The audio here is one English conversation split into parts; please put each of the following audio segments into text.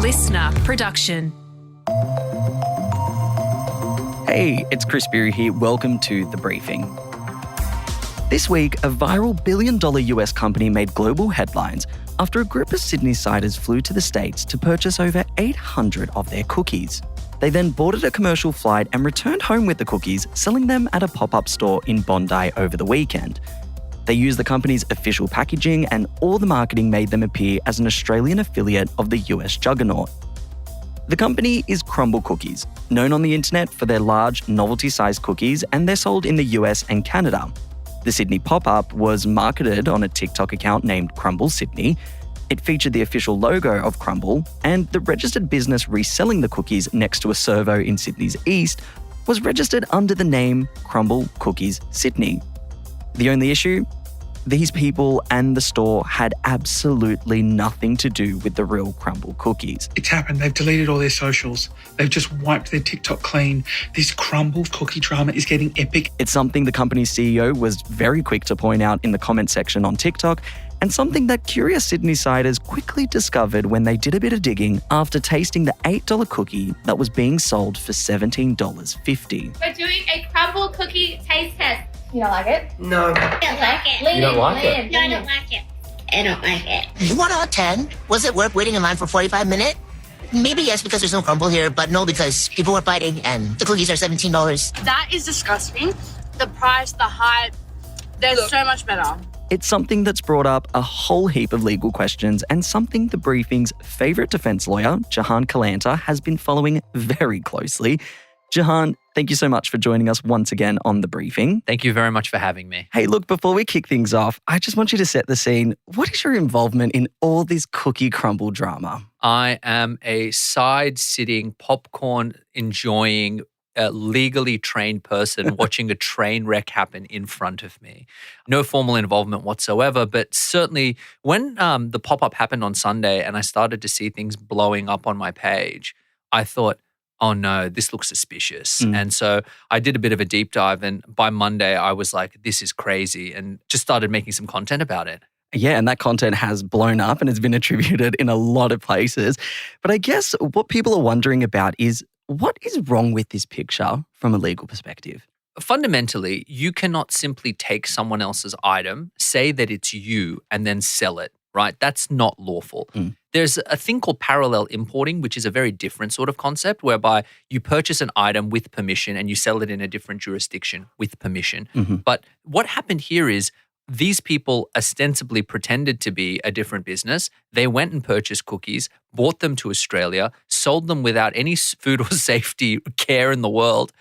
listener production. Hey, it's Chris Spyrou here. Welcome to The Briefing. This week, a viral billion-dollar US company made global headlines after a group of Sydneysiders flew to the States to purchase over 800 of their cookies. They then boarded a commercial flight and returned home with the cookies, selling them at a pop-up store in Bondi over the weekend. They used the company's official packaging, and all the marketing made them appear as an Australian affiliate of the US juggernaut. The company is Crumbl Cookies, known on the internet for their large, novelty-sized cookies, and they're sold in the US and Canada. The Sydney pop-up was marketed on a TikTok account named Crumbl Sydney. It featured the official logo of Crumbl, and the registered business reselling the cookies next to a servo in Sydney's east was registered under the name Crumbl Cookies Sydney. The only issue? These people and the store had absolutely nothing to do with the real Crumbl Cookies. It's happened. They've deleted all their socials. They've just wiped their TikTok clean. This Crumbl cookie drama is getting epic. It's something the company's CEO was very quick to point out in the comment section on TikTok, and something that curious Sydneysiders quickly discovered when they did a bit of digging after tasting the $8 cookie that was being sold for $17.50. We're doing a Crumbl cookie taste test. You don't like it? No. I don't like it. You don't like it? No, I don't like it. I don't like it. 1 out of 10. Was it worth waiting in line for 45 minutes? Maybe yes, because there's no Crumbl here, but no, because people were fighting and the cookies are $17. That is disgusting. The price, the hype, there's so much better. It's something that's brought up a whole heap of legal questions, and something The Briefing's favourite defence lawyer, Jahan Kalanter, has been following very closely. Jahan, thank you so much for joining us once again on The Briefing. Thank you very much for having me. Hey, look, before we kick things off, I just want you to set the scene. What is your involvement in all this cookie Crumbl drama? I am a side-sitting, popcorn-enjoying, legally trained person watching a train wreck happen in front of me. No formal involvement whatsoever, but certainly when the pop-up happened on Sunday and I started to see things blowing up on my page, I thought, oh no, this looks suspicious. And so I did a bit of a deep dive, and by Monday I was like, this is crazy, and just started making some content about it. Yeah, and that content has blown up and it's been attributed in a lot of places. But I guess what people are wondering about is, what is wrong with this picture from a legal perspective? Fundamentally, you cannot simply take someone else's item, say that it's you, and then sell it, right? That's not lawful. There's a thing called parallel importing, which is a very different sort of concept, whereby you purchase an item with permission and you sell it in a different jurisdiction with permission. But what happened here is these people ostensibly pretended to be a different business. They went and purchased cookies, bought them to Australia, sold them without any food or safety care in the world,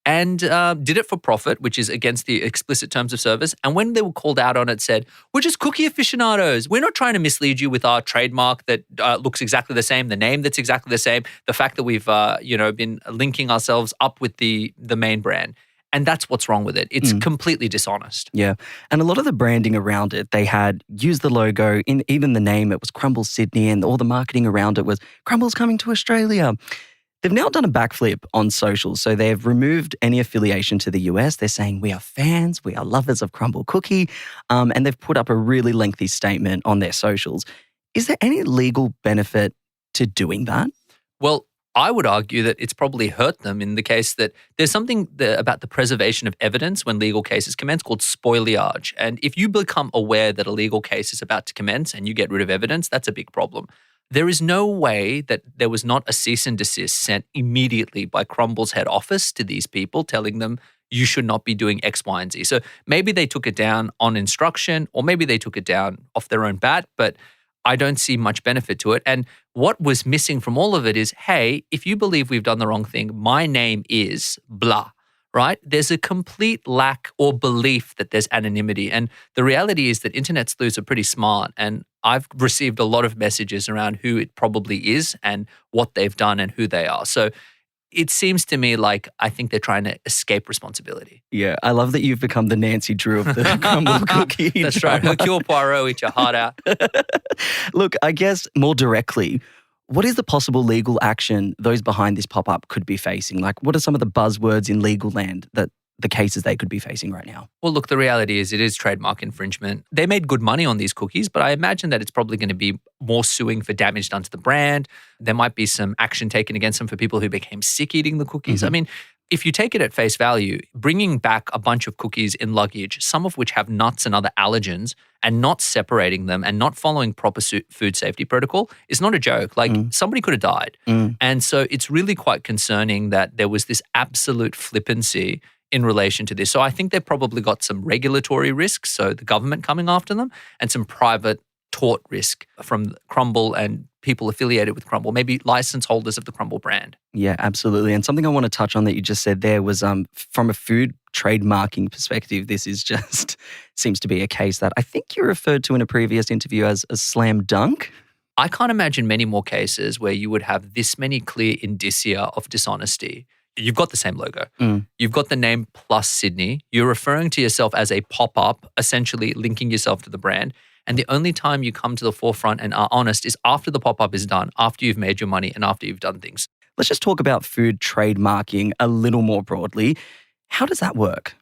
and did it for profit, which is against the explicit terms of service. And when they were called out on it, said, we're just cookie aficionados. We're not trying to mislead you with our trademark that looks exactly the same, the name that's exactly the same, the fact that we've been linking ourselves up with the main brand. And that's what's wrong with it. It's completely dishonest. Yeah. And a lot of the branding around it, they had used the logo, in even the name, it was Crumbl Sydney, and all the marketing around it was Crumbl's coming to Australia. They've now done a backflip on socials. So they've removed any affiliation to the US. They're saying we are fans, we are lovers of Crumbl Cookie, and they've put up a really lengthy statement on their socials. Is there any legal benefit to doing that? Well, I would argue that it's probably hurt them in the case that there's something about the preservation of evidence when legal cases commence called spoiliage. And if you become aware that a legal case is about to commence and you get rid of evidence, that's a big problem. There is no way that there was not a cease and desist sent immediately by Crumbl's head office to these people telling them you should not be doing X, Y, and Z. So maybe they took it down on instruction, or maybe they took it down off their own bat, but I don't see much benefit to it. And what was missing from all of it is, hey, if you believe we've done the wrong thing, my name is blah, right? There's a complete lack or belief that there's anonymity. And the reality is that internet sleuths are pretty smart. And I've received a lot of messages around who it probably is and what they've done and who they are. So it seems to me like I think they're trying to escape responsibility. Yeah, I love that you've become the Nancy Drew of the Crumbl Cookie. That's drama. right. Hercule Poirot, eat your heart out. Look, I guess more directly, what is the possible legal action those behind this pop-up could be facing? Like, what are some of the buzzwords in legal land that the cases they could be facing right now? Well, look, the reality is it is trademark infringement. They made good money on these cookies, but I imagine that it's probably going to be more suing for damage done to the brand. There might be some action taken against them for people who became sick eating the cookies. I mean, if you take it at face value, bringing back a bunch of cookies in luggage, some of which have nuts and other allergens, and not separating them and not following proper food safety protocol is not a joke. Like somebody could have died. And so it's really quite concerning that there was this absolute flippancy in relation to this. So I think they've probably got some regulatory risks, so the government coming after them, and some private tort risk from Crumbl and people affiliated with Crumbl, maybe license holders of the Crumbl brand. Yeah, absolutely. And something I want to touch on that you just said there was from a food trademarking perspective, this is just seems to be a case that I think you referred to in a previous interview as a slam dunk. I can't imagine many more cases where you would have this many clear indicia of dishonesty. You've got the same logo. You've got the name plus Sydney. You're referring to yourself as a pop-up, essentially linking yourself to the brand. And the only time you come to the forefront and are honest is after the pop-up is done, after you've made your money and after you've done things. Let's just talk about food trademarking a little more broadly. How does that work?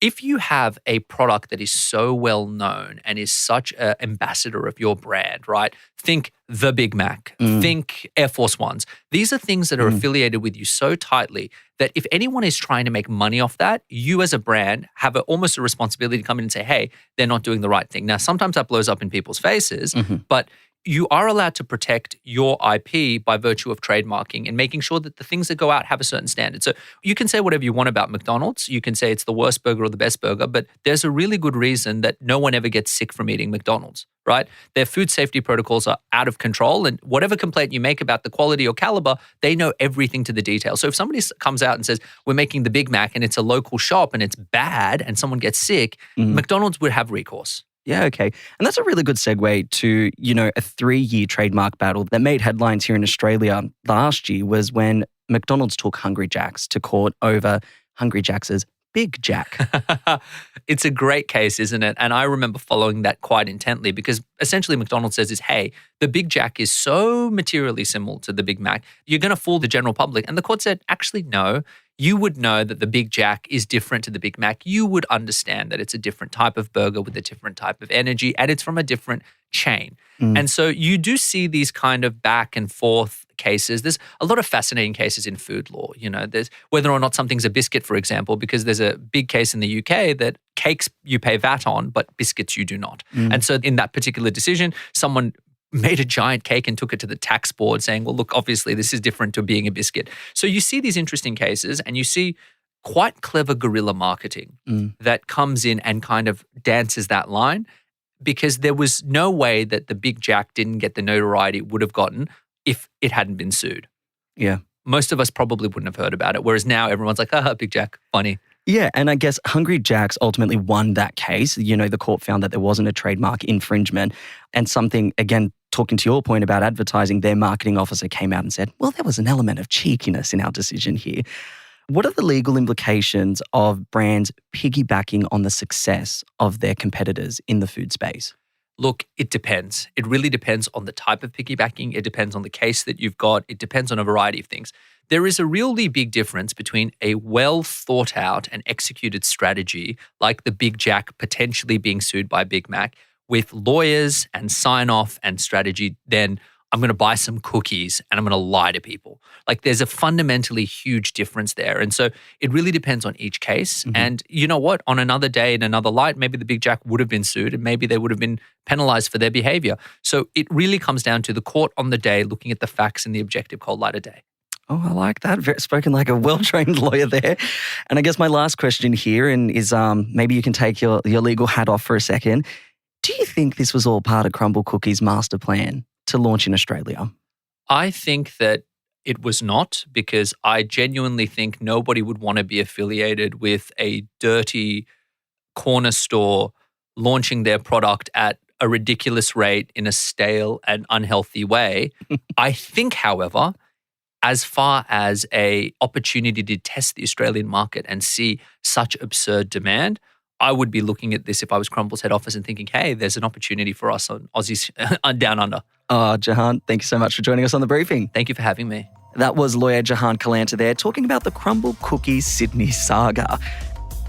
If you have a product that is so well known and is such an ambassador of your brand, right? Think the Big Mac, think Air Force Ones. These are things that are affiliated with you so tightly that if anyone is trying to make money off that, you as a brand have almost a responsibility to come in and say, hey, they're not doing the right thing. Now, sometimes that blows up in people's faces, but you are allowed to protect your IP by virtue of trademarking and making sure that the things that go out have a certain standard. So you can say whatever you want about McDonald's. You can say it's the worst burger or the best burger, but there's a really good reason that no one ever gets sick from eating McDonald's, right? Their food safety protocols are out of control, and whatever complaint you make about the quality or caliber, they know everything to the detail. So if somebody comes out and says, we're making the Big Mac and it's a local shop and it's bad and someone gets sick, McDonald's would have recourse. Yeah, okay. And that's a really good segue to, a 3-year trademark battle that made headlines here in Australia last year was when McDonald's took Hungry Jack's to court over Hungry Jack's Big Jack. It's a great case, isn't it? And I remember following that quite intently because essentially McDonald's says hey, the Big Jack is so materially similar to the Big Mac, you're going to fool the general public. And the court said, actually, no. You would know that the Big Jack is different to the Big Mac. You would understand that it's a different type of burger with a different type of energy and it's from a different chain. And so you do see these kind of back and forth cases. There's a lot of fascinating cases in food law. There's whether or not something's a biscuit, for example, because there's a big case in the UK that cakes you pay VAT on, but biscuits you do not. And so in that particular decision, someone made a giant cake and took it to the tax board saying, well, look, obviously this is different to being a biscuit. So you see these interesting cases and you see quite clever guerrilla marketing that comes in and kind of dances that line because there was no way that the Big Jack didn't get the notoriety it would have gotten if it hadn't been sued. Yeah. Most of us probably wouldn't have heard about it, whereas now everyone's like, Big Jack, funny. Yeah, and I guess Hungry Jack's ultimately won that case. The court found that there wasn't a trademark infringement. And something, again, talking to your point about advertising, their marketing officer came out and said, well, there was an element of cheekiness in our decision here. What are the legal implications of brands piggybacking on the success of their competitors in the food space? Look, it depends. It really depends on the type of piggybacking. It depends on the case that you've got. It depends on a variety of things. There is a really big difference between a well thought out and executed strategy like the Big Jack potentially being sued by Big Mac with lawyers and sign off and strategy, then I'm going to buy some cookies and I'm going to lie to people. Like there's a fundamentally huge difference there. And so it really depends on each case. And you know what? On another day in another light, maybe the Big Jack would have been sued and maybe they would have been penalized for their behavior. So it really comes down to the court on the day looking at the facts in the objective cold light of day. Oh, I like that. Spoken like a well-trained lawyer there. And I guess my last question here is maybe you can take your legal hat off for a second. Do you think this was all part of Crumbl Cookies' master plan to launch in Australia? I think that it was not, because I genuinely think nobody would want to be affiliated with a dirty corner store launching their product at a ridiculous rate in a stale and unhealthy way. I think, however, as far as an opportunity to test the Australian market and see such absurd demand, I would be looking at this if I was Crumbl's head office and thinking, hey, there's an opportunity for us on Aussies down under. Jahan, thank you so much for joining us on The Briefing. Thank you for having me. That was lawyer Jahan Kalanter there talking about the Crumbl Cookies Sydney saga.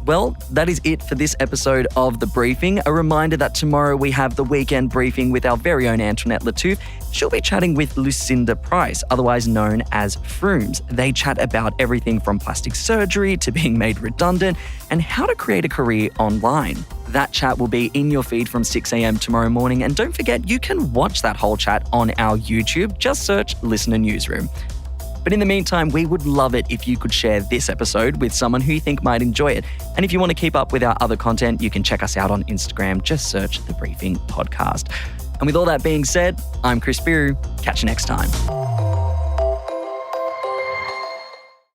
Well, that is it for this episode of The Briefing. A reminder that tomorrow we have the weekend briefing with our very own Antoinette Lattouf. She'll be chatting with Lucinda Price, otherwise known as Frooms. They chat about everything from plastic surgery to being made redundant and how to create a career online. That chat will be in your feed from 6 a.m. tomorrow morning. And don't forget, you can watch that whole chat on our YouTube. Just search Listener Newsroom. But in the meantime, we would love it if you could share this episode with someone who you think might enjoy it. And if you want to keep up with our other content, you can check us out on Instagram. Just search The Briefing Podcast. And with all that being said, I'm Chris Spyrou. Catch you next time.